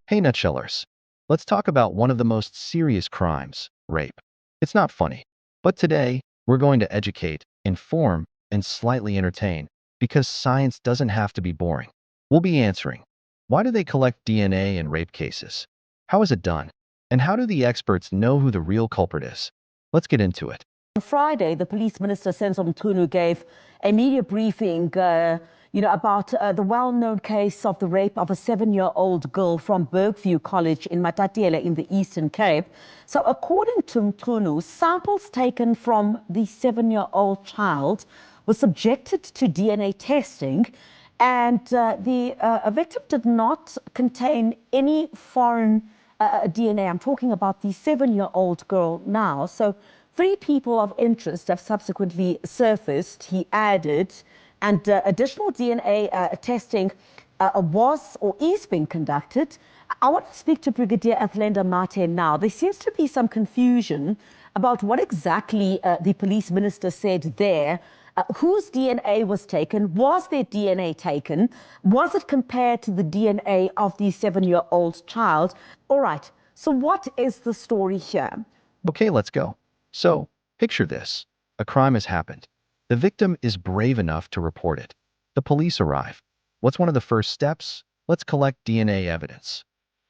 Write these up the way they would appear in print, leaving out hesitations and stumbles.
Hey nutshellers, let's talk about one of the most serious crimes, rape. It's not funny, but today we're going to educate, inform, and slightly entertain, because science doesn't have to be boring. We'll be answering, why do they collect DNA in rape cases? How is it done? And how do the experts know who the real culprit is? Let's get into it. On Friday, the police minister, Senzo Mchunu, gave a media briefing, about the well-known case of the rape of a 7-year-old girl from Bergview College in Matatiele in the Eastern Cape. So according to Mchunu, samples taken from the 7-year-old child were subjected to DNA testing, and the victim did not contain any foreign DNA. I'm talking about the 7-year-old girl now. So 3 people of interest have subsequently surfaced, he added, and additional DNA testing was or is being conducted. I want to speak to Brigadier Athlenda Mate now. There seems to be some confusion about what exactly the police minister said there. Whose DNA was taken? Was their DNA taken? Was it compared to the DNA of the 7-year-old child? All right, so what is the story here? Okay, let's go. So, picture this. A crime has happened. The victim is brave enough to report it. The police arrive. What's one of the first steps? Let's collect DNA evidence.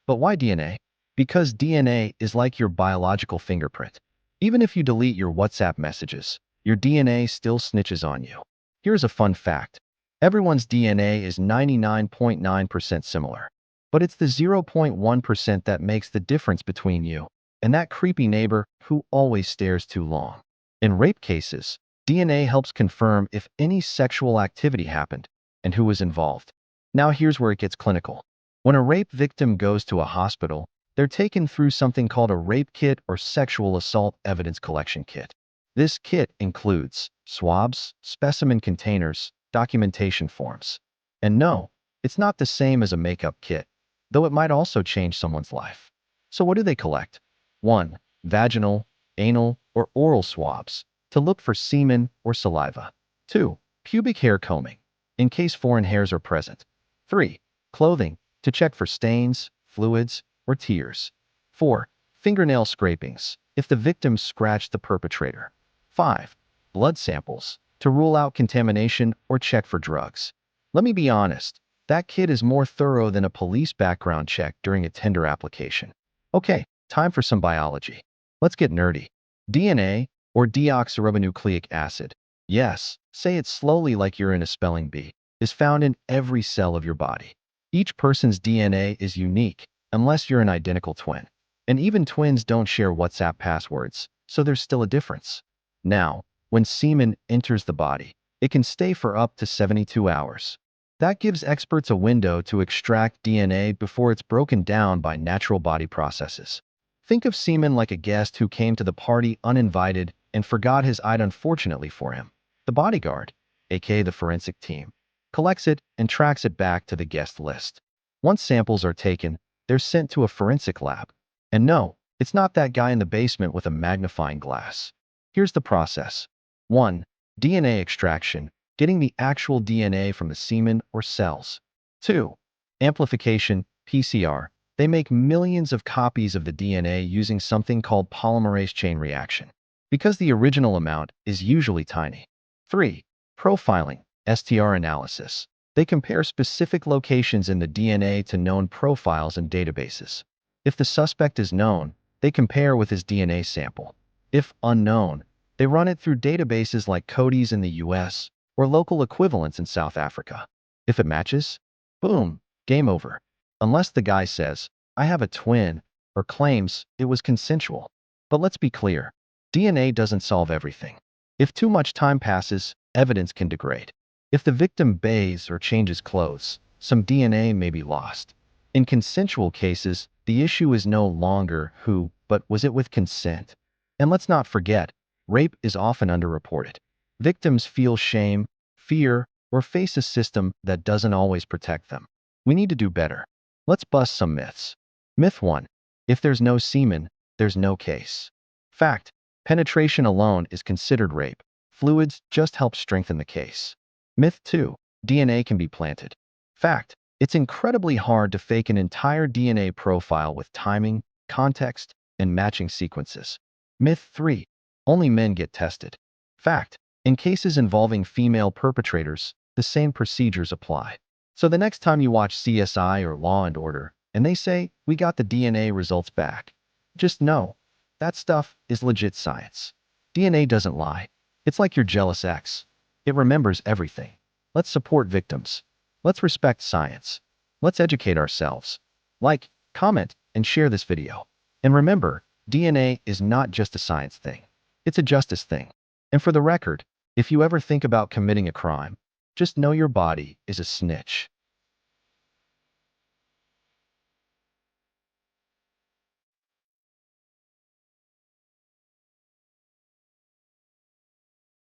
But why DNA? Because DNA is like your biological fingerprint. Even if you delete your WhatsApp messages, your DNA still snitches on you. Here's a fun fact. Everyone's DNA is 99.9% similar. But it's the 0.1% that makes the difference between you and that creepy neighbor who always stares too long. In rape cases, DNA helps confirm if any sexual activity happened and who was involved. Now here's where it gets clinical. When a rape victim goes to a hospital, they're taken through something called a rape kit or sexual assault evidence collection kit. This kit includes swabs, specimen containers, documentation forms. And no, it's not the same as a makeup kit, though it might also change someone's life. So what do they collect? 1. Vaginal, anal, or oral swabs to look for semen or saliva. 2. Pubic hair combing, in case foreign hairs are present. 3. Clothing, to check for stains, fluids, or tears. 4. Fingernail scrapings, if the victim scratched the perpetrator. 5. Blood samples, to rule out contamination or check for drugs. Let me be honest, that kit is more thorough than a police background check during a tender application. Okay, time for some biology. Let's get nerdy. DNA, or deoxyribonucleic acid, yes, say it slowly like you're in a spelling bee, is found in every cell of your body. Each person's DNA is unique, unless you're an identical twin. And even twins don't share WhatsApp passwords, so there's still a difference. Now, when semen enters the body, it can stay for up to 72 hours. That gives experts a window to extract DNA before it's broken down by natural body processes. Think of semen like a guest who came to the party uninvited and forgot his ID unfortunately for him. The bodyguard, aka the forensic team, collects it and tracks it back to the guest list. Once samples are taken, they're sent to a forensic lab. And no, it's not that guy in the basement with a magnifying glass. Here's the process. 1. DNA extraction, getting the actual DNA from the semen or cells. 2. Amplification, PCR. They make millions of copies of the DNA using something called polymerase chain reaction, because the original amount is usually tiny. 3. Profiling, STR analysis. They compare specific locations in the DNA to known profiles and databases. If the suspect is known, they compare with his DNA sample. If unknown, they run it through databases like CODIS in the US or local equivalents in South Africa. If it matches, boom, game over. Unless the guy says, I have a twin, or claims it was consensual. But let's be clear, DNA doesn't solve everything. If too much time passes, evidence can degrade. If the victim bathes or changes clothes, some DNA may be lost. In consensual cases, the issue is no longer who, but was it with consent? And let's not forget, rape is often underreported. Victims feel shame, fear, or face a system that doesn't always protect them. We need to do better. Let's bust some myths. Myth 1. If there's no semen, there's no case. Fact. Penetration alone is considered rape. Fluids just help strengthen the case. Myth 2. DNA can be planted. Fact. It's incredibly hard to fake an entire DNA profile with timing, context, and matching sequences. Myth 3. Only men get tested. Fact. In cases involving female perpetrators, the same procedures apply. So the next time you watch CSI or Law and Order, and they say, "We got the DNA results back," just know, that stuff is legit science. DNA doesn't lie. It's like your jealous ex. It remembers everything. Let's support victims. Let's respect science. Let's educate ourselves. Like, comment, and share this video. And remember, DNA is not just a science thing. It's a justice thing. And for the record, if you ever think about committing a crime, just know your body is a snitch.